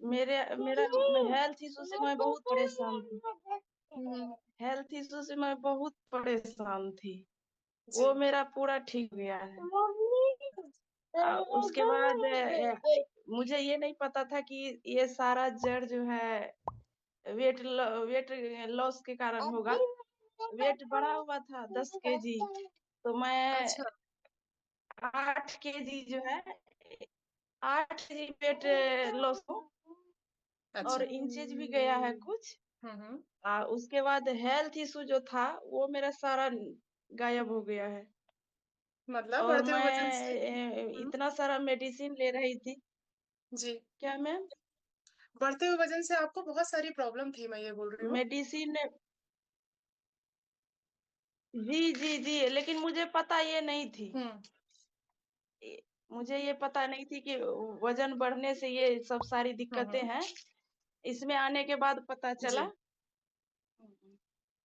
मेरे मेरा health issue से मैं बहुत परेशान थी। हम्म। हेल्थ इशू से मैं बहुत परेशान थी। वो जी। मेरा पूरा ठीक हो गया है। उसके बाद मुझे ये नहीं पता था कि ये सारा जड़ जो है वेट लॉस के कारण होगा। वेट बढ़ा हुआ था 10 केजी, तो मैं अच्छा। 8 केजी जो है 8 केजी वेट लॉस हूँ। और अच्छा। इंचेज भी गया है कुछ। हम्म। उसके बाद हेल्थ इशू जो था वो मेरा सारा गायब हो गया है। मतलब और बढ़ते हुए वजन से। मैं इतना सारा मेडिसिन ले रही थी। जी। क्या मैम? बढ़ते हुए वजन से आपको बहुत सारी प्रॉब्लम थी, मैं ये बोल रही हूँ। मेडिसिन जी जी जी, लेकिन मुझे पता ये नहीं थी। हम्म। मुझे ये पता नहीं थी कि वजन बढ़ने से ये सब सारी दिक्कतें हम्म। हैं। इसमें आने के बाद पता चला। जी।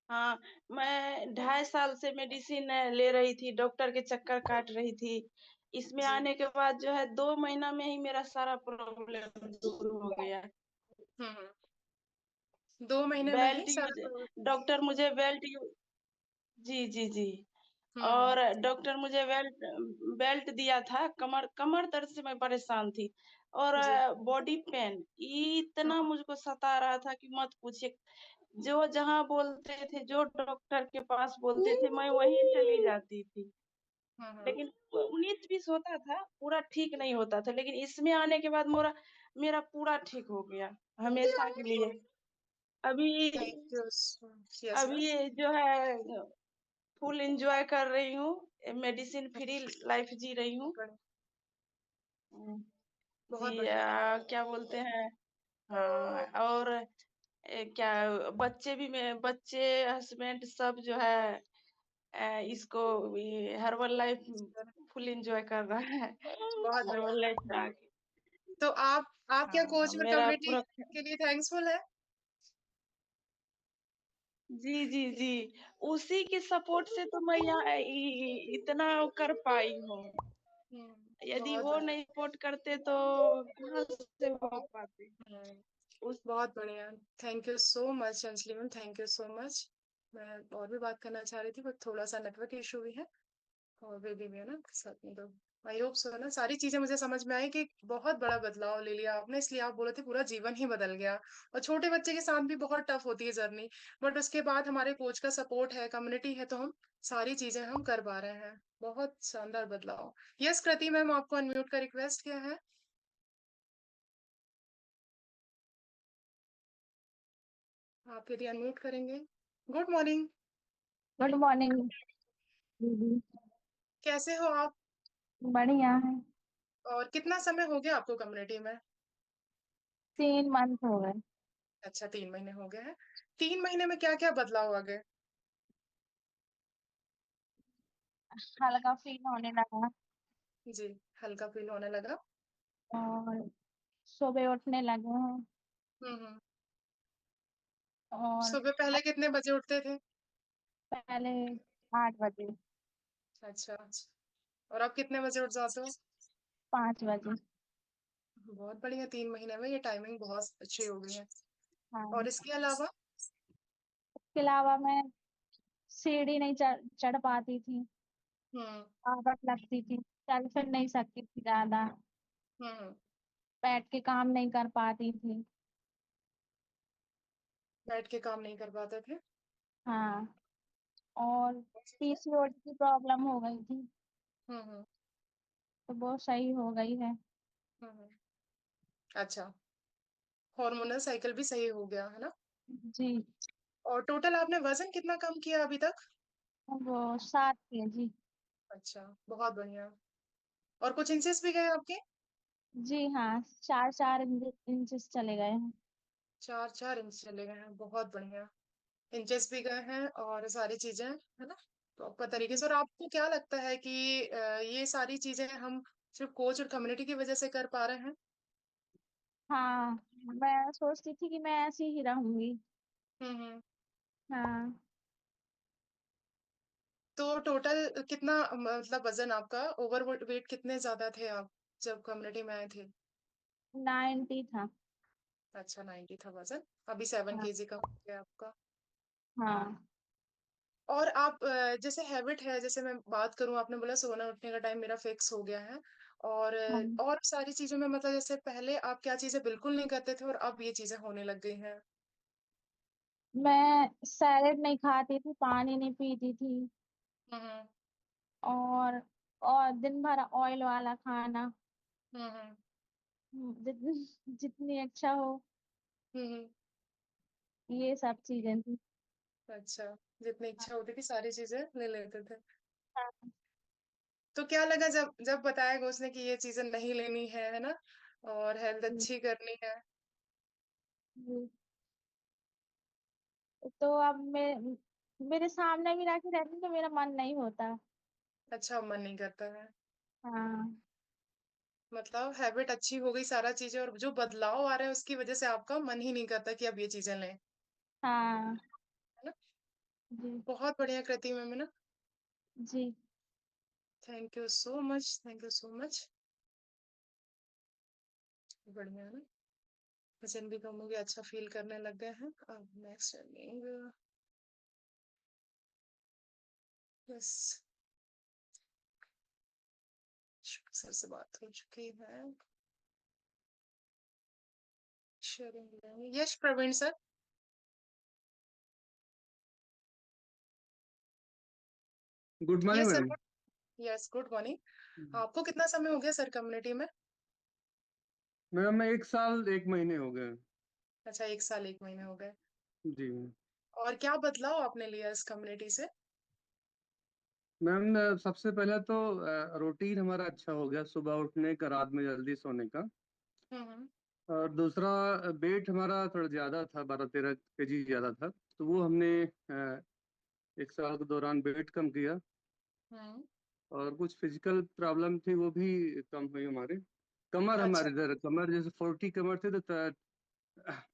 हाँ, मैं 2.5 साल से मेडिसिन ले रही थी, डॉक्टर के चक्कर काट रही थी। इसमें जी। आने के बाद जो है 2 महीना में ही मेरा सारा प्रॉब्लम दूर हो गया। हम्म। 2 महीने में ही बेल्ट सारा यूज प्रॉब्लम। डॉक्टर मुझे बेल्ट यू जी जी जी। हम्म। और डॉक्टर मुझे बेल्ट बेल्ट दिया था। कमर कमर दर्द से मैं परेशान थी। और जी। बॉडी पेन इतना हम्म। मुझको सता रहा था कि मत पूछिए। जो जहाँ बोलते थे, जो डॉक्टर के पास बोलते थे, मैं वहीं चली जाती थी। हम्म। लेकिन 19-20 होता था, पूरा ठीक नहीं होता था। लेकिन इसमें आने के बाद मेरा मेरा पूरा ठीक हो गया, हमेशा के लिए। अभी थैंक यू। Yes ma'am. अभी ये जो है फुल एंजॉय कर रही हूँ, मेडिसिन फ्री लाइफ जी रही हूँ। हम्म, बहुत जी बढ़िया। क्या बोलते हैं। हाँ, और क्या बच्चे भी में बच्चे हस्बैंड सब जो है इसको हर्बल लाइफ फुल एंजॉय कर रहा है। बहुत बढ़िया। हर्बल लाइफ आके तो आप क्या हाँ, कोच में मेरा कम्युनिटी पूरा के लिए थैंक्सफुल है? जी जी जी, उसी के सपोर्ट से तो मैं यहाँ इतना कर पाई हूँ। यदि बहुत वो बढ़िया। नहीं सपोर्ट करते तो कहाँ से हो पाते। हम्म। उस बहुत बढ़िया। Thank you so much Anjali ma'am, thank you so much. मैं और भी बात करना चाह रही थी, बट थोड़ा सा नेटवर्क इशू भी है। और बेबी भी है ना साथ में, तो आई होप सो ना सारी चीजें मुझे समझ में आई कि बहुत बड़ा बदलाव ले लिया आपने, इसलिए आप बोले थे पूरा जीवन ही बदल गया। और छोटे बच्चे के साथ भी बहुत टफ होती है जर्नी, बट उसके बाद हमारे कोच का सपोर्ट है, कम्युनिटी है, तो हम सारी चीजें हम कर पा रहे हैं। बहुत शानदार बदलाव। यस कृति मैम, आपको अनम्यूट का रिक्वेस्ट किया है। आप यदि अनम्यूट करेंगे। Good morning. गुड मॉर्निंग दीदी। कैसे हो आप? बढ़िया है। और कितना समय हो गया आपको कम्युनिटी में? 3 मंथ हो गए। अच्छा, 3 महीने हो गए हैं। 3 महीने में क्या क्या बदलाव आ गए? हल्का फील होने लगा। जी। हल्का फील होने लगा। और सुबह उठने लगे हैं। हम्म। और सुबह पहले कितने बजे उठते थे? पहले 8 बजे। अच्छा। और अब कितने बजे उठ जाते हो? 5 बजे। बहुत बढ़िया, 3 महीने में ये टाइमिंग बहुत अच्छी हो गई है। और हाँ। इसके अलावा? इसके अलावा मैं सीढ़ी नहीं चढ़ पाती थी। हम्म। आदत लगती थी, चल फिर नहीं सकती थी ज्यादा। हम्म। बैठ के काम नहीं कर पाती थी। बैठ के काम नहीं कर पाते थे। हाँ। और पीसीओडी की प्रॉब्लम हो गई थी, हम्म। तो वो सही हो गई है। हम्म। अच्छा। हार्मोनल साइकिल भी सही हो गया है ना? जी। और टोटल आपने वजन कितना कम किया अभी तक? वो 7 kg। अच्छा, बहुत बढ़िया। और कुछ इंचेस भी गए आपके? जी हाँ, 4-4 इंचेस चले गए हैं। 4-4 इंच चले गए हैं, बहुत बढ़िया। इंचेस भी गए हैं और सारी चीजें, है ना, प्रॉपर तरीके से। और आपको क्या लगता है कि ये सारी चीजें हम सिर्फ कोच और कम्युनिटी की वजह से कर पा रहे हैं? हाँ, मैं सोचती थी कि मैं ऐसी ही रहूंगी। हम्म। हाँ। तो टोटल कितना, मतलब वजन आपका, ओवर वेट कितने ज्यादा थे आप जब कम्युनिटी में आए थे? 90 था। अच्छा 90 था वजन, अभी 7 हाँ। केजी का हो गया आपका। हाँ। और आप जैसे हैबिट है, जैसे मैं बात करूं, आपने बोला सोना उठने का टाइम मेरा फिक्स हो गया है, और हाँ। और सारी चीजों में मतलब जैसे पहले आप क्या चीजें बिल्कुल नहीं करते थे और अब ये चीजें होने लग गई हैं। मैं सैलेड नहीं खाती थी, पानी नहीं पीती थी, हम्म और और दिन भर ऑयल वाला खाना, हम्म जितनी अच्छा हो, हम्म। ये सब चीजें थी। अच्छा, जितनी हाँ। इच्छा होती थी सारी चीजें ले लेते थे। हाँ। तो क्या लगा जब जब बताया उसने कि ये चीजें नहीं लेनी है ना, और हेल्थ जी। अच्छी करनी है। जी। तो अब मेरे सामने भी रखी रहती तो मेरा मन नहीं होता। अच्छा, मन नहीं करता है। हाँ। मतलब हैबिट अच्छी हो गई सारा चीजें, और जो बदलाव आ रहे हैं उसकी वजह से आपका मन ही नहीं करता कि अब ये चीजें लें, है हाँ। ना। जी। बहुत बढ़िया कृति मैम, है ना। जी। Thank you so much, thank you so much. बढ़िया है ना। वजन भी कम हो गया, अच्छा फील करने लग गए हैं। अब नेक्स्ट रनिंग, बस सर से बात हो चुकी है। Yash Praveen sir. Good morning yes sir. Madam. Yes, good morning. आपको कितना समय हो गया सर कम्युनिटी में? मैडम मैं 1 साल 1 महीने हो गए। अच्छा, 1 साल 1 महीने हो गए। जी और क्या बदलाव आपने लिया इस कम्युनिटी से? मैम, सबसे पहले तो रूटीन हमारा अच्छा हो गया, सुबह उठने का, रात में जल्दी सोने का। हम्म। और दूसरा, वेट हमारा थोड़ा ज़्यादा था, 12-13 केजी ज़्यादा था, तो वो हमने 1 साल के दौरान वेट कम किया। हम्म। और कुछ फिजिकल प्रॉब्लम थी, वो भी कम हुई हमारे। कमर अच्छा। हमारे इधर, कमर जैसे 40 कमर थी तो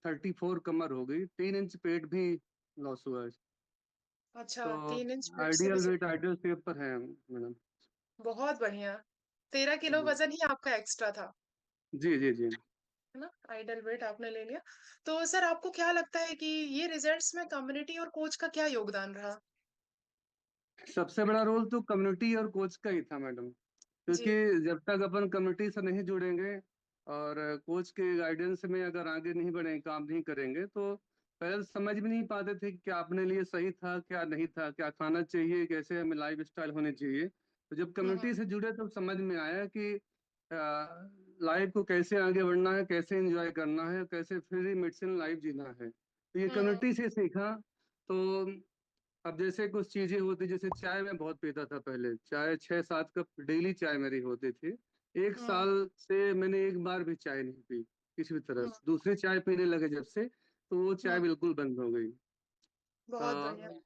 34 कमर हो गई, 3 इंच पेट भी लॉस हुआ है। अच्छा, तो 3 इंच पेट से भी आइडियल वेट, आइडियल शेप पर है मैडम। बहुत बढ़िया। 13 किलो जी वजन ही आपका एक्स्ट्रा था, जी जी जी। है ना। आइडल वेट आपने ले लिया। तो सर आपको क्या लगता है कि ये रिजल्ट्स में कम्युनिटी और कोच का क्या योगदान रहा? सबसे बड़ा रोल तो कम्युनिटी और कोच का ही था मैडम, जी। क्योंकि जब तक अपन कम्युनिटी से नहीं जुड़ेंगे और कोच के गाइडेंस में अगर आगे नहीं बढ़ेंगे, काम नहीं करेंगे, तो पहले तो समझ भी नहीं पाते थे कि क्या अपने लिए सही था, क्या नहीं था, क्या खाना चाहिए, कैसे हमें लाइफ स्टाइल होनी चाहिए। तो जब कम्युनिटी हम्म से जुड़े तो समझ में आया कि लाइफ को कैसे आगे बढ़ना है, कैसे एंजॉय करना है, कैसे फ्री मेडिसिन लाइफ जीना है, तो ये हम्म कम्युनिटी से सीखा। तो अब जैसे कुछ चीजें होती, जैसे चाय मैं बहुत पीता था पहले, चाय 6-7 कप डेली चाय मेरी होती थी। एक हम्म साल से मैंने एक बार भी चाय नहीं पी किसी भी तरह हम्म से। दूसरी चाय पीने लगे जब से, तो वो चाय हम्म। बिल्कुल बंद हो गई। बहुत बढ़िया। अ,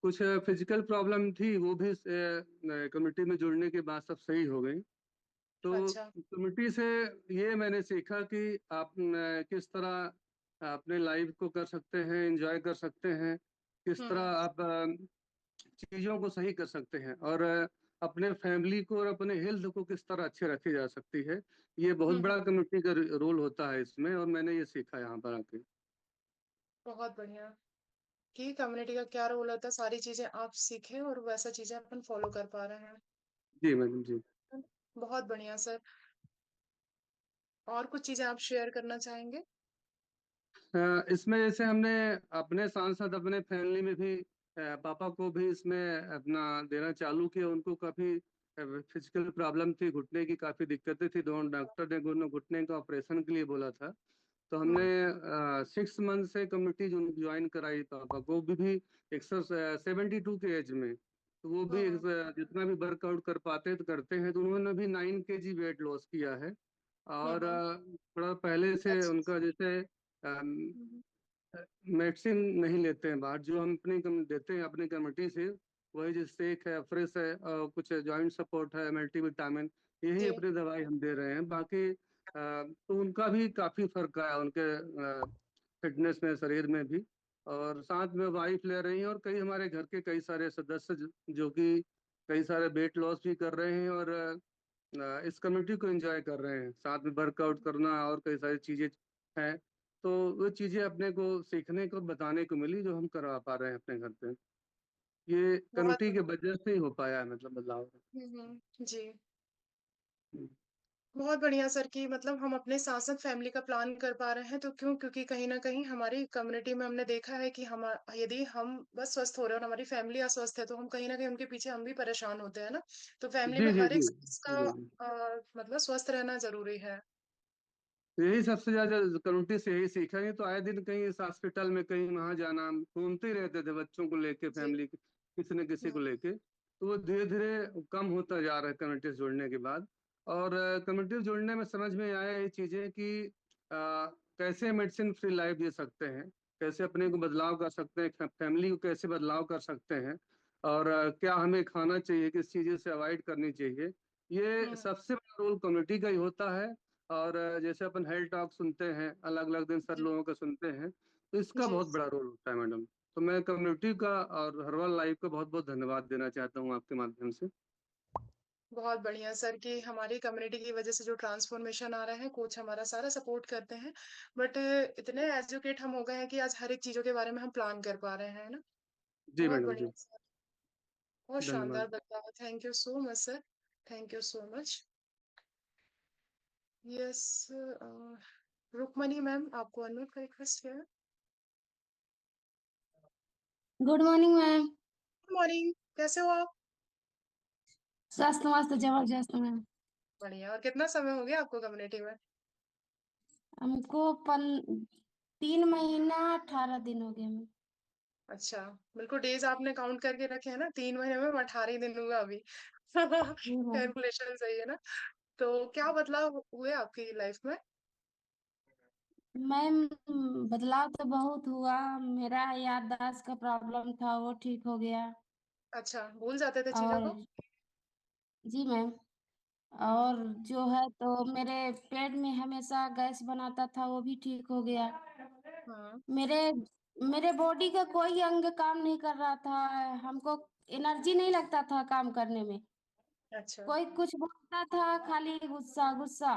कुछ फिजिकल प्रॉब्लम थी, वो भी कम्युनिटी में जुड़ने के बाद सब सही हो गई। तो अच्छा। कम्युनिटी से ये मैंने सीखा कि आप किस तरह अपने लाइफ को कर सकते हैं, एंजॉय कर सकते हैं, किस तरह हम्म आप चीजों को सही कर सकते हैं, और अपने फैमिली को और अपने हेल्थ को किस तरह अच्छे रखी जा सकती है। ये बहुत हम्म। बड़ा कम्युनिटी का रोल होता है इसमें, और मैंने ये सीखा यहाँ पर आके। बहुत बढ़िया कि कम्युनिटी का क्या रोल होता है, सारी चीजें आप सीखे और वैसा चीजें अपन फॉलो कर पा रहे हैं। जी मैडम जी। बहुत बढ़िया सर। और कुछ चीजें आप शेयर करना चाहेंगे? इसमें जैसे हमने अपने साथ साथ अपने फैमिली में भी पापा को भी इसमें अपना देना चालू किया। उनको काफी फिजिकल प्रॉब्लम थी, घुटने की काफी दिक्कतें थी, दोनों डॉक्टर ने दोनों घुटने का ऑपरेशन के लिए बोला था। तो हमने हम्म 6 मंथ से कम्युनिटी ज्वाइन कराई पापा को भी एक्सरसाइज 72 के एज में। तो वो भी हम्म। जितना भी वर्कआउट कर पाते तो करते हैं, तो उन्होंने भी 9 केजी वेट लॉस किया है। और हम्म। थोड़ा पहले से अच्छा। उनका जैसे हम्म मेडिसिन नहीं लेते हैं बाहर, जो हम अपनी देते हैं अपनी कमेटी से, वही जैसे सेक है, फ्रेश है, और कुछ जॉइंट सपोर्ट है, मल्टीविटामिन, यही जी। अपनी दवाई हम दे रहे हैं। बाकी तो उनका भी काफी फर्क आया उनके फिटनेस में, शरीर में भी। और साथ में वाइफ ले रही हैं, और कई हमारे घर के कई सारे सदस्य जो कि कई सारे वेट लॉस भी कर रहे हैं, और इस कम्युनिटी को एंजॉय कर रहे हैं, साथ में वर्कआउट करना और कई सारी चीजें हैं। तो वो चीजें अपने को सीखने को बताने को मिली जो हम करवा पा रहे हैं अपने घर पे। ये बहुत कम्युनिटी के वजह से ही हो पाया है, मतलब बदलाव। जी। हम्म। बहुत बढ़िया सर कि मतलब हम अपने साथ-साथ फैमिली का प्लान कर पा रहे हैं, तो क्यों? क्योंकि कहीं न कहीं हमारी कम्युनिटी में हमने देखा है कि यदि हम बस स्वस्थ हो रहे हैं और हमारी फैमिली अस्वस्थ है, तो हम कहीं न कहीं उनके पीछे हम भी परेशान होते हैं ना? तो फैमिली जी में जी हर जी एक सदस्य का जी। मतलब स्वस्थ रहना ज़रूरी है। यही सबसे ज्यादा कम्युनिटी से यही सीखा, नहीं तो आए दिन कहीं इस हॉस्पिटल में कहीं वहां जाना, हम घूमते ही रहते थे बच्चों को लेके, जी। फैमिली किसी न किसी हुँ, को लेके। तो वो धीरे धीरे कम होता जा रहा है कम्युनिटी से जुड़ने के बाद। और कम्युनिटी से जुड़ने में समझ में आया ये चीजें कि कैसे मेडिसिन फ्री लाइफ जी सकते हैं, कैसे अपने को बदलाव कर सकते हैं, फैमिली को कैसे बदलाव कर सकते हैं, और क्या हमें खाना चाहिए, किस चीजें से अवॉइड करनी चाहिए। ये हुँ, सबसे बड़ा रोल कम्युनिटी का ही होता है। और जैसे अपन हेल्थ टॉक सुनते हैं, अलग अलग दिन सर जी, लोगों का सुनते हैं, तो इसका जी। बहुत बड़ा रोल होता है मैडम। तो मैं कम्युनिटी का और हर्बल लाइफ का बहुत बहुत धन्यवाद देना चाहता हूँ आपके माध्यम से। बहुत बढ़िया सर कि हमारी कम्युनिटी की वजह से जो ट्रांसफॉर्मेशन आ रहा है, कोच हमारा सारा सपोर्ट करते हैं। बट इतने एजुकेट हम हो गए हैं कि आज हर एक चीज़ों के बारे में हम प्लान कर पा रहे हैं, है ना? जी बहुत मैडम बढ़िया जी। सर, बहुत शानदार धन्यवाद। बताया। Thank you so much sir, thank you so much. Yes Rukmani ma'am आपको अनम्यूट का रिक्वेस्ट है। Good morning ma'am. Good morning, कैसे हो आप? स्वास्थ्य मस्त जबरदस्त मैम। बढ़िया। और कितना समय हो गया आपको कम्युनिटी में? हमको 3 महीना 18 दिन हो गए मैम। अच्छा, बिल्कुल डेज़ आपने काउंट करके रखे हैं ना, 3 महीने में 18 ही दिन हुआ अभी। जी मैम। कैलकुलेशन सही है ना? तो क्या बदलाव हुए आपकी लाइफ में? मैम बदलाव तो बहुत हुआ। मेरा याददाश्त का प्रॉब्लम था, वो ठीक हो गया। अच्छा, भूल जाते थे चीज़ों को? और जी मैम। और जो है तो मेरे पेट में हमेशा गैस बनाता था, वो भी ठीक हो गया। हाँ, मेरे मेरे बॉडी का कोई अंग काम नहीं कर रहा था। हमको एनर्जी नहीं लगता था काम करने में। अच्छा। कोई कुछ बोलता था, खाली गुस्सा गुस्सा।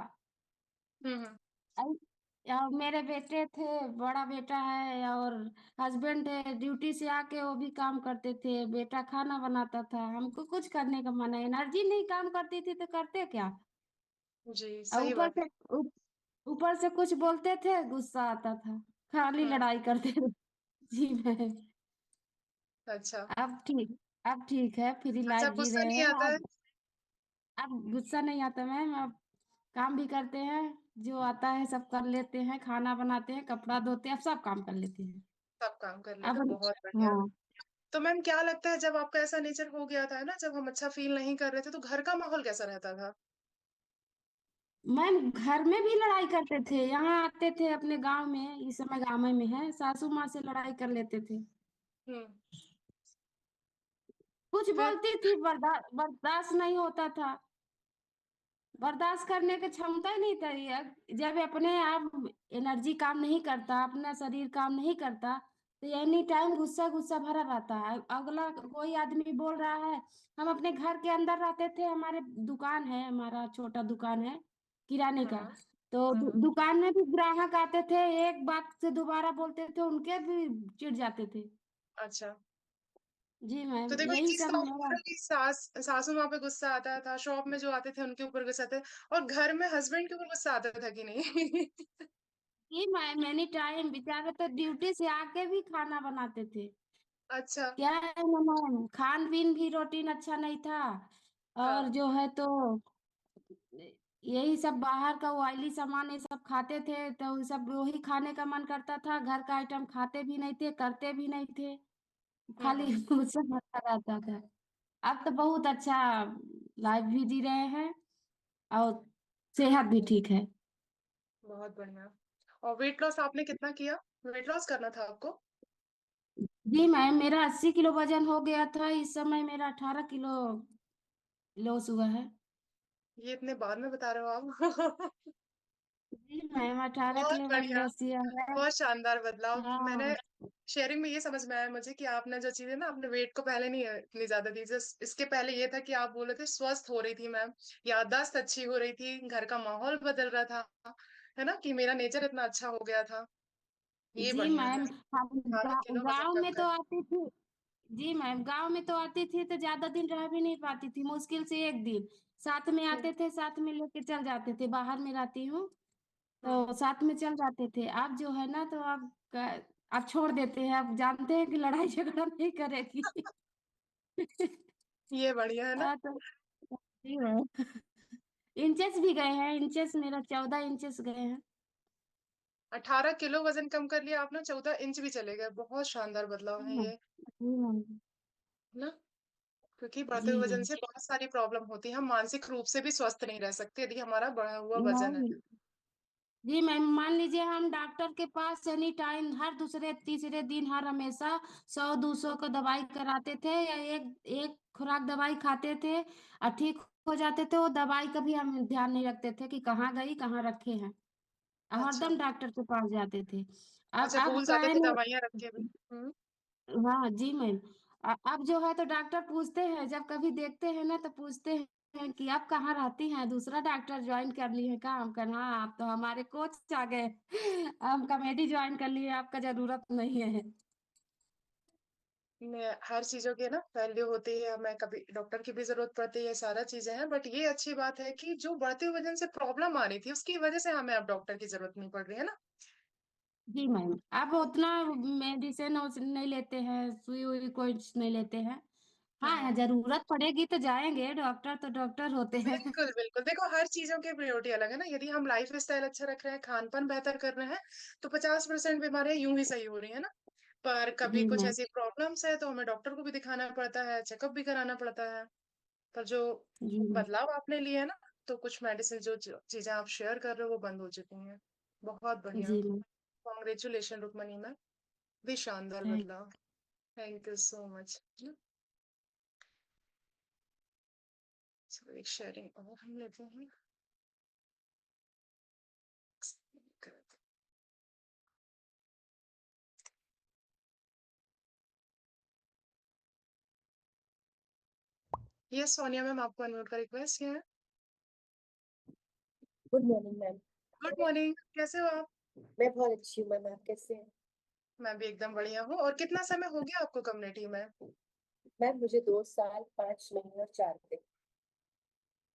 हुँ, हुँ। अई- और मेरे बेटे थे, बड़ा बेटा है और हस्बैंड है, ड्यूटी से आके वो भी काम करते थे, बेटा खाना बनाता था। हमको कुछ करने का मन है, एनर्जी नहीं काम करती थी तो करते क्या। जी, और सही बात है। ऊपर से कुछ बोलते थे, गुस्सा आता था, खाली हुँ, लड़ाई करते थे। जी मैं। अच्छा। अब ठीक है, फ्री अच्छा, लाइफ जी गुस्सा रहे नहीं हैं आता है? अब गुस्सा नहीं आता मैम। अब काम भी करते हैं, जो आता है सब कर लेते हैं, खाना बनाते हैं, कपड़ा धोते हैं, अब सब काम कर लेते हैं। सब काम कर लेते अब हो, बहुत बढ़िया। हाँ तो मैम क्या लगता है जब आपका ऐसा नेचर हो गया था ना, जब हम अच्छा फ़ील नहीं कर रहे थे, तो घर का माहौल कैसा रहता था? मैम घर में भी लड़ाई करते थे। यहाँ आते थे अपने गांव में, इस समय गाँव में है, सासू माँ से लड़ाई कर लेते थे। हुँ, कुछ फिर? बोलती थी, बर्दाश्त नहीं होता था। बर्दाश्त करने की क्षमता ही नहीं था जब अपने आप एनर्जी काम नहीं करता, अपना शरीर काम नहीं करता, तो एनी टाइम गुस्सा गुस्सा भरा रहता है। अगला कोई आदमी बोल रहा है, हम अपने घर के अंदर रहते थे, हमारे दुकान है, हमारा छोटा दुकान है किराने का। हाँ, तो हाँ, दुकान में भी ग्राहक आते थे, एक बात से दोबारा बोलते थे, उनके भी चिढ़ जाते थे। अच्छा। जी तो मैम, देखो एक यही चीज़ सब तो आप बोल मेरा। रहे हो कि सासू माँ पे गुस्सा आता था, शॉप में जो आते थे उनके ऊपर गुस्सा आता और घर में हस्बैंड के ऊपर गुस्सा आता था कि नहीं? जी मैम, एनी टाइम बेचारे तो ड्यूटी से आके भी खाना बनाते थे। अच्छा, क्या है ना मैम, खान पीन भी रूटीन अच्छा नहीं था। और हाँ। जो है तो यही सब बाहर का ऑयली सामान ये सब खाते थे, तो ये सब वही खाने का मन करता था। घर का आइटम खाते भी नहीं थे, करते भी नहीं थे, हुँ, खाली हुँ। गुस्सा आता रहता था। अब तो बहुत अच्छा लाइफ भी जी रहे हैं और सेहत भी ठीक है। बहुत बढ़िया। और वेट लॉस आपने कितना किया? वेट लॉस करना था आपको? जी मैम, मेरा 80 किलो वजन हो गया था, इस समय मेरा 18 किलो लॉस हुआ है। ये इतने बाद में बता रहे हो आप? जी मैम, 18 बहुत किलो वेट बढ़िया, लॉस हुआ है। बहुत शानदार बदलाव। मैंने हाँ शेयरिंग में ये समझ में आया मुझे कि आपने जो चीज़ें ना आपने वेट को पहले नहीं इतनी ज़्यादा थी। जस्ट इसके पहले ये था कि आप बोल रहे थे स्वस्थ हो रही थी मैम, याददाश्त अच्छी हो रही थी, घर का माहौल बदल रहा था, है ना? कि मेरा नेचर इतना अच्छा हो गया था। ये जी बढ़िया है। मैम, हम 18 किलो वजन गांव कम में कर तो आती थी। जी मैम, गांव में तो आती थी तो ज्यादा दिन रह भी नहीं पाती थी, मुश्किल से एक दिन। साथ में हम्म, आते थे, साथ में लेके चल जाते थे, बाहर में रहती हूँ हम्म। तो साथ में चल जाते थे। अब जो है ना तो अब छोड़ देते हैं, अब जानते हैं कि लड़ाई झगड़ा नहीं करेगी। ये बढ़िया है ना। तो जी मैम, इंचेस भी गए हैं, इंचेस मेरा 14 इंचेस गए हैं। 18 किलो वजन कम कर लिया आपने, 14 इंच भी चले गए, बहुत शानदार बदलाव है जी मैम। ये, जी मैम। ना। क्योंकि बढ़ते जी हुए वजन मैम। से बहुत सारी प्रॉब्लम होती है, हम मानसिक रूप से भी स्वस्थ नहीं रह सकते यदि हमारा बढ़ा हुआ वजन है। नहीं। जी मैम, मान लीजिए हम डॉक्टर के पास एनी टाइम हर दूसरे तीसरे दिन हर हमेशा 100-200 का दवाई कराते थे, या एक एक खुराक दवाई खाते थे और ठीक हो जाते थे। वो दवाई का भी हम ध्यान नहीं रखते थे कि कहाँ गई, कहाँ रखे हैं, और अच्छा। हरदम डॉक्टर के पास जाते थे। अच्छा, अब भूल का जाते है थे ना। दवाइयाँ रखे भी। हाँ जी मैम। अब जो है तो डॉक्टर पूछते हैं, जब कभी देखते हैं ना तो पूछते हैं कि आप कहाँ रहती हैं, दूसरा डॉक्टर ज्वाइन कर लिए हैं क्या? हम कर, हाँ आप तो हमारे कोच आ गए, हम कमेटी ज्वाइन कर लिए, आपका जरूरत नहीं है। हर चीजों की ना वैल्यू होती है, हमें कभी डॉक्टर की भी जरूरत पड़ती है, सारा चीजें हैं, बट ये अच्छी बात है कि जो बढ़ते हुए वजन से प्रॉब्लम आ रही थी उसकी वजह से हमें अब डॉक्टर की जरूरत नहीं पड़ रही है ना। जी मैम, अब उतना मेडिसिन नहीं लेते हैं, सुई उई कुछ नहीं लेते हैं। हाँ, हम्म। जरूरत पड़ेगी तो जाएंगे, डॉक्टर तो डॉक्टर होते हैं। बिल्कुल बिल्कुल, देखो हर चीजों की प्रायोरिटी अलग है ना, यदि हम लाइफ स्टाइल अच्छा रख रहे हैं, खान पान बेहतर कर रहे हैं, तो 50% बीमारियां यूं ही सही हो रही है ना। पर कभी जी कुछ मैम। ऐसी प्रॉब्लम्स है तो हमें डॉक्टर को भी दिखाना पड़ता है, चेकअप भी कराना पड़ता है। पर जो जी मैम। बदलाव आपने लिए है ना, तो कुछ मेडिसिन जो जो चीजें आप शेयर कर रहे हो वो बंद हो चुकी हैं। बहुत बढ़िया। जी मैम। कॉन्ग्रेचुलेशन रुक्मणी मैम, भी शानदार थैंक बदलाव। Thank you so much. चलो एक शेयरिंग और हम लेते हैं। यस सोनिया मैम, आपको अनम्यूट का रिक्वेस्ट है। Good morning ma'am. Good morning, कैसे हो आप? मैं बहुत अच्छी हूँ मैम, आप कैसे हैं? मैं भी एकदम बढ़िया हूँ। और कितना समय हो गया आपको कम्युनिटी में? मैम मुझे 2 साल 5 महीने और 4 दिन।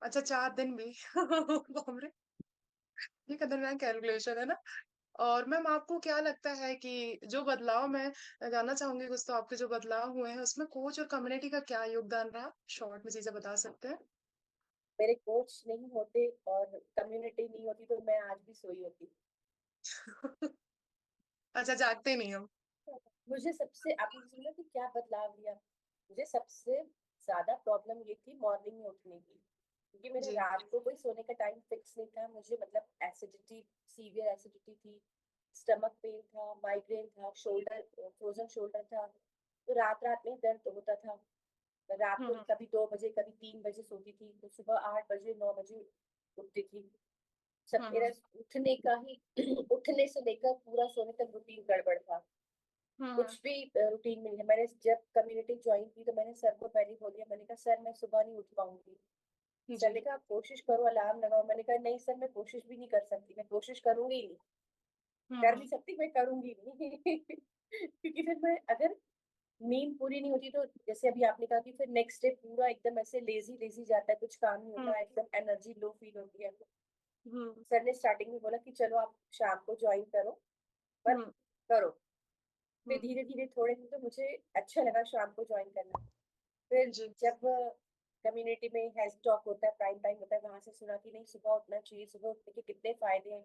अच्छा, 4 दिन भी। बाप रे, ये खतरनाक कैलकुलेशन है ना। और मैम आपको क्या लगता है कि जो बदलाव, मैं जानना चाहूंगी कुछ तो, आपके जो बदलाव हुए हैं उसमें कोच और कम्युनिटी का क्या योगदान रहा? शॉर्ट में चीजें बता सकते हैं? मेरे कोच नहीं होते और कम्युनिटी नहीं होती तो मैं आज भी सोई होती। अच्छा, जागते नहीं हम। मुझे सबसे, आपने सुना कि क्या बदलाव लिया? मुझे सबसे ज्यादा प्रॉब्लम ये थी मॉर्निंग में उठने की, क्योंकि मेरा जी। रात को कोई सोने का टाइम फिक्स नहीं था। मुझे मतलब एसिडिटी, सीवियर एसिडिटी थी, स्टमक पेन था, माइग्रेन था, शोल्डर, फ्रोजन शोल्डर था, तो रात रात में दर्द होता था। रात को हम्म, कभी 2 बजे कभी 3 बजे सोती थी, तो सुबह 8 बजे 9 बजे उठती थी। सब हम्म, मेरा उठने का ही उठने से लेकर पूरा सोने तक रूटीन गड़बड़ था। हम्म, कुछ भी रूटीन में नहीं है। मैंने जब कम्युनिटी ज्वाइन की तो मैंने सर को पहले बोल दिया, मैंने कहा सर मैं सुबह नहीं उठ पाऊंगी। सर जी। ने कहा आप कोशिश करो, अलार्म लगाओ। मैंने कहा नहीं सर, मैं कोशिश भी नहीं कर सकती, मैं कोशिश करूंगी ही नहीं, कर हम्म, नहीं सकती, मैं करूंगी नहीं। क्योंकि फिर मैं अगर नींद पूरी नहीं होती तो जैसे अभी आपने कहा कि फिर नेक्स्ट डे पूरा एकदम ऐसे लेजी लेजी जाता है, कुछ काम नहीं हम्म, होता, एकदम एनर्जी लो फील होती है। हम्म, सर ने स्टार्टिंग में बोला कि चलो आप शाम को ज्वाइन करो, पर हम्म, करो। फिर हम्म, धीरे धीरे थोड़े दिन तो मुझे अच्छा लगा शाम को ज्वाइन करना। फिर जी। जब कम्युनिटी में हेल्थ टॉक होता है, प्राइम टाइम होता है, वहां से सुना कि नहीं सुबह उठना चाहिए, सुबह उठने के कितने फायदे हैं।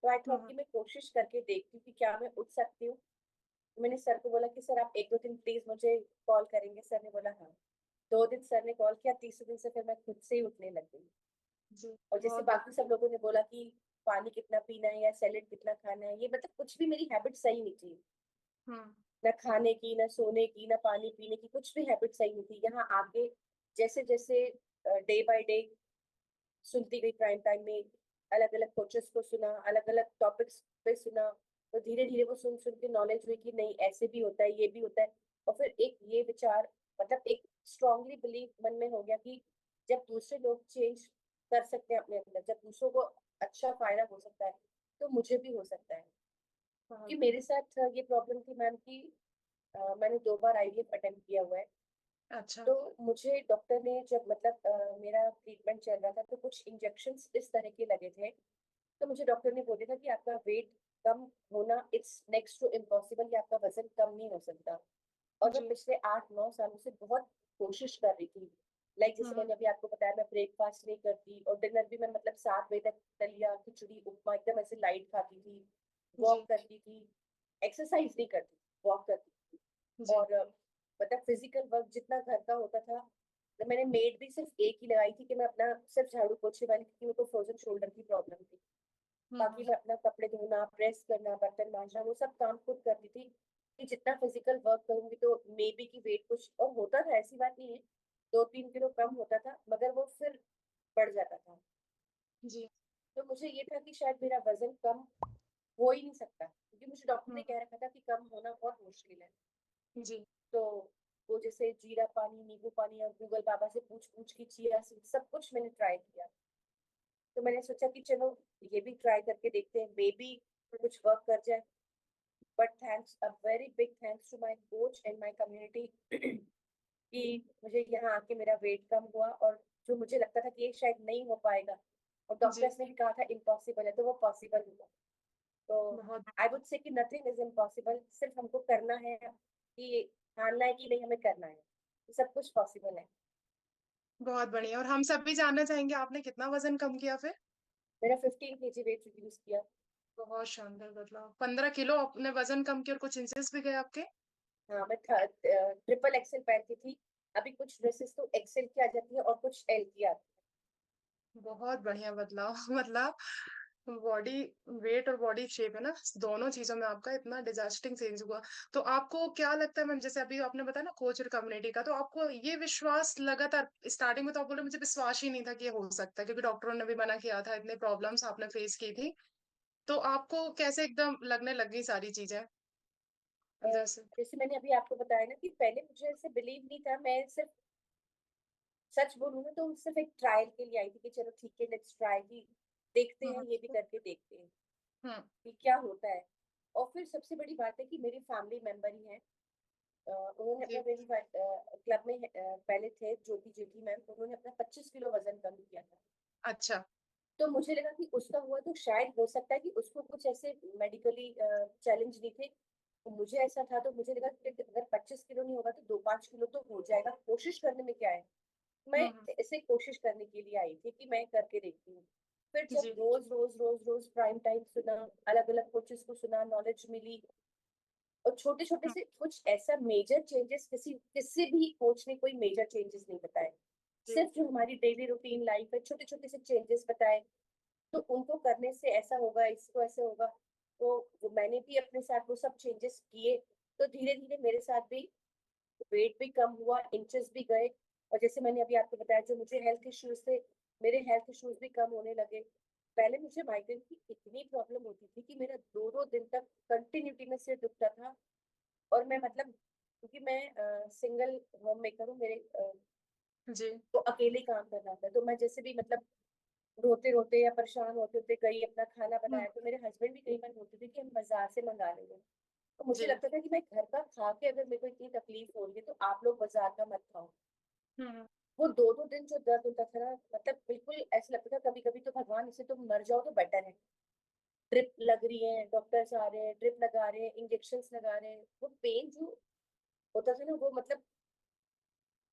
तो आई थॉट हम्म, कि मैं कोशिश करके देखती हूँ कि क्या मैं उठ सकती हूँ। तो मैंने सर को बोला कि सर आप 1-2 दिन प्लीज मुझे कॉल करेंगे? सर ने बोला हाँ। 2 दिन सर ने कॉल किया, तीसरे दिन से फिर मैं खुद से ही उठने लग गई। जी। और जैसे बहुत बाकी सब लोगों ने बोला कि पानी कितना पीना है या सैलेड कितना खाना है, ये मतलब कुछ भी मेरी हैबिट सही नहीं थी। हम्म, ना खाने की, ना सोने की, ना पानी पीने की, कुछ भी हैबिट सही नहीं थी। यहाँ आगे जैसे जैसे डे बाय डे सुनती गई, प्राइम टाइम में अलग अलग कोचेस को सुना, अलग अलग टॉपिक्स पे सुना, तो धीरे धीरे वो सुन सुन के नॉलेज हुई कि नहीं ऐसे भी होता है, ये भी होता है। और फिर एक ये विचार, मतलब एक स्ट्रांगली बिलीव मन में हो गया कि जब दूसरे लोग चेंज कर सकते हैं अपने अंदर, जब दूसरों को अच्छा फायदा हो सकता है, तो मुझे भी हो सकता है। बहुत कि मेरे साथ ये प्रॉब्लम थी मैम कि मैंने 2 बार आईवीएफ अटेम्प्ट किया हुआ है। अच्छा। तो मुझे डॉक्टर ने जब मतलब मेरा ट्रीटमेंट चल रहा था तो कुछ इंजेक्शंस इस तरह के लगे थे। तो मुझे डॉक्टर ने बोला था कि आपका वेट कम होना इट्स नेक्स्ट टू इम्पॉसिबल, कि आपका वजन कम नहीं हो सकता। और मैं जी। पिछले 8-9 सालों से बहुत कोशिश कर रही थी। लाइक जैसे मैंने अभी आपको बताया, मैं ब्रेकफास्ट नहीं करती और डिनर भी मैं मतलब 7 बजे तक दलिया खिचड़ी उपमा एकदम ऐसे लाइट खाती थी, जी। वॉक करती थी, एक्सरसाइज नहीं करती, वॉक करती थी। जी। और मतलब फिजिकल वर्क जितना घर का होता था, तो मैंने मेड भी सिर्फ एक ही लगाई थी कि मैं अपना सिर्फ झाड़ू पोछे वाली, क्योंकि मेरे को फ्रोजन शोल्डर की प्रॉब्लम थी। बाकी मैं अपना कपड़े धोना, प्रेस करना, बर्तन मांजना, वो सब काम खुद करती थी। कि जितना फिजिकल वर्क करूंगी तो मे बी की वेट कुछ और होता था, ऐसी बात नहीं है, 2-3 किलो कम होता था, मगर वो फिर बढ़ जाता था। जी। तो मुझे ये था कि शायद मेरा वजन कम हो ही नहीं सकता, क्योंकि मुझे डॉक्टर ने कह रखा था कि कम होना बहुत मुश्किल है। जी। तो वो जैसे जीरा पानी, नींबू पानी और गूगल बाबा से पूछ पूछ के चिया सीड सब कुछ मैंने ट्राई किया। तो मैंने सोचा कि चलो ये भी ट्राई करके देखते हैं, मे बी कुछ वर्क कर जाए। But thanks, a very big thanks to my coach and my community कि मुझे यहाँ आके मेरा वेट कम हुआ, और जो मुझे लगता था कि ये शायद नहीं हो पाएगा और जी। डॉक्टर्स ने भी कहा था इम्पॉसिबल है, तो वो पॉसिबल हुआ। तो बहुत आई वुड से कि नथिंग इज इम्पॉसिबल, सिर्फ हमको करना है कि ठानना है कि नहीं हमें करना है, तो सब कुछ पॉसिबल है। बहुत बढ़िया। और हम सब भी जानना चाहेंगे आपने कितना वजन कम किया फिर? मेरा 15 केजी वेट रिड्यूस किया। बहुत शानदार बदलाव। 15 किलो आपने वजन कम किया और कुछ इंचेस भी गए आपके? हाँ, मैं ट्रिपल एक्सेल पहनती थी, अभी कुछ ड्रेसेस तो एक्सेल की आ जाती है और कुछ एल की आती बहुत बढ़िया बदलाव मतलब बॉडी वेट और बॉडी शेप है ना, दोनों चीजों में आपका इतना डिजास्टिंग चेंज हुआ। तो आपको क्या लगता है मैम, जैसे अभी आपने बताया ना कोच और कम्युनिटी का, तो आपको ये विश्वास लगातार, स्टार्टिंग में तो आप बोले मुझे विश्वास ही नहीं था कि ये हो सकता है, क्योंकि डॉक्टरों ने भी मना किया था, इतने प्रॉब्लम्स आपने फेस की थी, तो आपको कैसे एकदम लगने लग गई सारी चीजें है। अंदर से? जैसे मैंने अभी आपको बताया ना कि पहले मुझे ऐसे बिलीव नहीं था, मैं सिर्फ सच बोलूँ ना तो सिर्फ एक ट्रायल के लिए आई थी कि चलो ठीक है, लेट्स ट्राई, कि देखते हैं, हम्म। ये भी करके देखते हैं हम्म। कि क्या होता है। और फिर सबसे बड़ी बात है कि मेरी फैमिली मेंबर ही है, उन्होंने अपना जी। मेरी क्लब में पहले थे ज्योति जेठी मैम, उन्होंने अपना 25 किलो वजन कम किया था। अच्छा। तो मुझे लगा कि उसका हुआ तो शायद हो सकता है कि उसको कुछ ऐसे मेडिकली चैलेंज नहीं थे, तो मुझे ऐसा था, तो मुझे लगा कि अगर 25 किलो नहीं होगा तो 2-5 किलो तो हो जाएगा, कोशिश करने में क्या है। मैं हम्म। ऐसे कोशिश करने के लिए आई थी कि मैं करके देखती हूँ। फिर जब जी। रोज रोज रोज रोज प्राइम टाइम सुना, अलग अलग कोचेस को सुना, नॉलेज मिली, और छोटे छोटे हम्म। से कुछ ऐसा मेजर चेंजेस किसी भी कोच ने कोई मेजर चेंजेस नहीं बताए, जी। सिर्फ जो हमारी डेली रूटीन लाइफ है छोटे छोटे से चेंजेस बताए। तो उनको करने से ऐसा होगा, इसको ऐसे होगा, तो वो मैंने भी अपने साथ वो सब चेंजेस किए। तो धीरे धीरे मेरे साथ भी वेट भी कम हुआ, इंचेस भी गए। और जैसे मैंने अभी आपको बताया, जो मुझे हेल्थ इश्यूज थे, मेरे हेल्थ इश्यूज भी कम होने लगे। पहले मुझे माइग्रेन की इतनी प्रॉब्लम होती थी कि मेरा 2-2 दिन तक कंटिन्यूटी में सिर दुखता था। और मैं मतलब, क्योंकि मैं सिंगल होम मेकर हूँ, मेरे जी। तो अकेले काम करना था, तो मैं जैसे भी मतलब रोते रोते या परेशान होते होते गई, अपना खाना हम्म। बनाया, तो मेरे हस्बैंड भी कई बार बोलते थे कि हम बाजार से मंगा लेंगे। तो मुझे जी। लगता था कि मैं घर का खा के अगर मेरे को इतनी तकलीफ हो रही है तो आप लोग बाजार का मत खाओ। हम्म। वो 2-2 दिन जो दर्द होता था ना, मतलब बिल्कुल ऐसा लगता था कभी कभी तो भगवान, इससे तुम मर जाओ तो बेटर है। ड्रिप लग रही है, डॉक्टर्स आ रहे हैं, ड्रिप लगा रहे हैं, इंजेक्शन लगा रहे हैं, वो पेन जो होता था ना, वो मतलब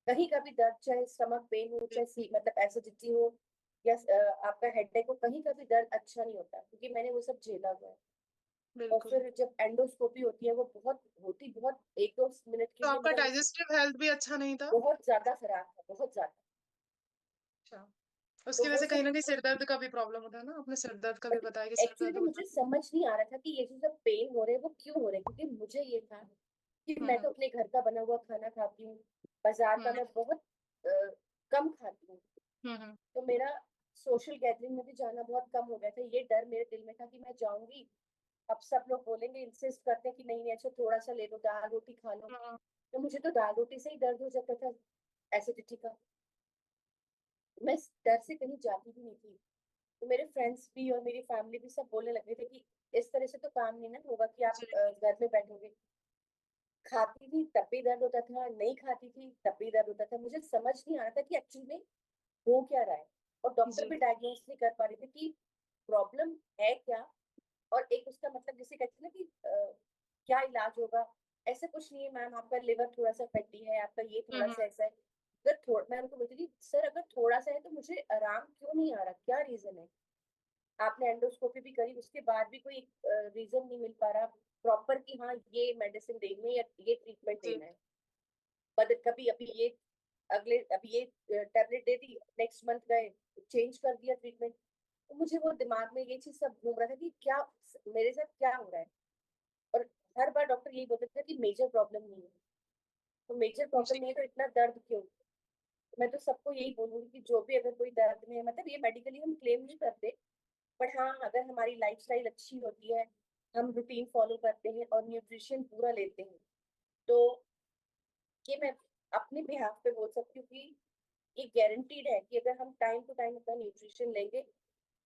कहीं का भी दर्द, चाहे स्टमक पेन हो, चाहे मतलब एसिडिटी हो, या आपका हेडेक हो, कहीं का भी दर्द अच्छा नहीं होता, क्योंकि मैंने वो सब झेला हुआ है। और बिल्कुल। फिर जब एंडोस्कोपी होती है, वो बहुत 1-2 मिनट के तो लिए आपका मतलब डाइजेस्टिव हेल्थ भी अच्छा नहीं था? बहुत ज्यादा खराब है, बहुत ज्यादा। अच्छा। तो उसकी वजह वो से कहीं सब ना कहीं सिर दर्द का भी प्रॉब्लम होता है ना, आपने सिर दर्द का भी बट बताया कि सिर एक्चुअली दर्द ना होता मुझे समझ नहीं आ रहा था कि ये जो सब पेन हो रहे हैं वो क्यों हो रहे हैं, क्योंकि मुझे ये था कि है। मैं तो अपने घर का बना हुआ खाना खाती हूँ, बाजार का हम्म। मैं बहुत अ, कम खाती हूँ। हम्म। तो मेरा सोशल गैदरिंग में भी जाना बहुत कम हो गया था। ये डर मेरे दिल में था कि मैं जाऊंगी, अब सब लोग बोलेंगे, इंसिस्ट करते हैं कि नहीं नहीं, अच्छा थोड़ा सा ले लो, दाल रोटी खा लो। हम्म। तो मुझे तो दाल रोटी से ही दर्द हो जाता था, एसिडिटी का। मैं इस डर से कहीं जाती भी नहीं थी। तो मेरे फ्रेंड्स भी और मेरी फैमिली भी सब बोलने लगे थे कि इस तरह से तो काम नहीं ना होगा कि आप जी। घर में बैठोगे। खाती थी तब भी दर्द होता था, नहीं खाती थी तब भी दर्द होता था। मुझे समझ नहीं आ रहा था कि एक्चुअली में हो क्या रहा है, और डॉक्टर जी। भी डायग्नोस नहीं कर पा रहे थे कि प्रॉब्लम है क्या। और एक उसका मतलब जिसे कहते हैं ना कि क्या इलाज होगा, ऐसा कुछ नहीं है मैम, आपका लिवर थोड़ा सा फैटी है, आपका ये थोड़ा सा ऐसा है। अगर थोड़ा, मैं उनको बोलती थी सर अगर थोड़ा सा है तो मुझे आराम क्यों नहीं आ रहा, क्या रीजन है। आपने एंडोस्कोपी भी करी, उसके बाद भी कोई रीजन नहीं मिल पा रहा प्रॉपर कि हाँ ये मेडिसिन देनी है या ये ट्रीटमेंट जी। देना है। बट कभी अभी ये अगले अभी ये टैबलेट दे दी, नेक्स्ट मंथ गए चेंज कर दिया ट्रीटमेंट। तो मुझे वो दिमाग में ये चीज सब घूम रहा था कि क्या मेरे साथ क्या हो रहा है। और हर बार डॉक्टर यही बोलते थे कि मेजर प्रॉब्लम नहीं है। तो मेजर प्रॉब्लम जी। नहीं है तो इतना दर्द क्यों। मैं तो सबको यही बोलूंगी कि जो भी अगर कोई दर्द में है, मतलब ये मेडिकली हम क्लेम नहीं करते, बट हाँ अगर हमारी लाइफस्टाइल अच्छी होती है, हम रूटीन फॉलो करते हैं और न्यूट्रिशन पूरा लेते हैं, तो ये मैं अपने बिहाफ पे बोल सकती हूँ कि ये गारंटीड है कि अगर हम टाइम टू टाइम अपना न्यूट्रिशन लेंगे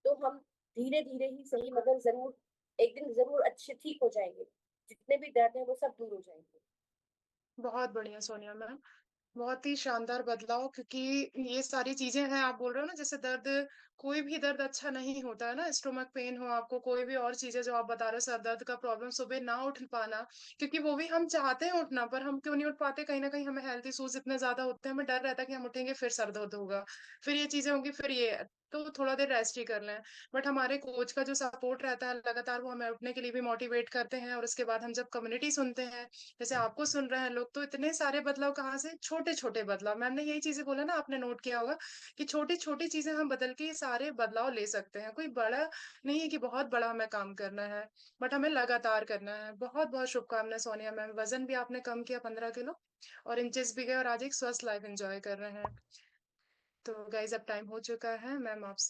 तो हम धीरे धीरे ही सही मगर जरूर एक दिन जरूर अच्छे ठीक हो जाएंगे। जितने भी दर्द हैं वो सब दूर हो जाएंगे। बहुत बढ़िया सोनिया मैम। बहुत ही शानदार बदलाव, क्योंकि ये सारी चीजें हैं आप बोल रहे हो ना, जैसे दर्द, कोई भी दर्द अच्छा नहीं होता है ना, स्टोमक पेन हो आपको, कोई भी और चीजें जो आप बता रहे हो, सर दर्द का प्रॉब्लम, सुबह ना उठ पाना, क्योंकि वो भी हम चाहते हैं उठना पर हम क्यों नहीं उठ पाते, कहीं ना कहीं हमें हेल्थ इश्यूज इतने ज्यादा होते हैं, हमें डर रहता है कि हम उठेंगे फिर सर दर्द होगा, फिर ये चीजें होंगी, फिर ये, तो थोड़ा देर रेस्ट ही कर लें। बट हमारे कोच का जो सपोर्ट रहता है लगातार, वो हमें उठने के लिए भी मोटिवेट करते हैं, और उसके बाद हम जब कम्युनिटी सुनते हैं, जैसे आपको सुन रहे हैं लोग, तो इतने सारे बदलाव कहाँ से, छोटे छोटे बदलाव, मैम ने यही चीजें बोला ना, आपने नोट किया होगा कि छोटी छोटी चीजें हम बदल के ये सारे बदलाव ले सकते हैं। कोई बड़ा नहीं है कि बहुत बड़ा हमें काम करना है, बट हमें लगातार करना है। बहुत बहुत शुभकामनाएं सोनिया मैम, वजन भी आपने कम किया 15 किलो, और इंचेस भी गए, और आज एक स्वस्थ लाइफ एंजॉय कर रहे हैं। तो गाइज अब टाइम हो चुका है, मैम आपसे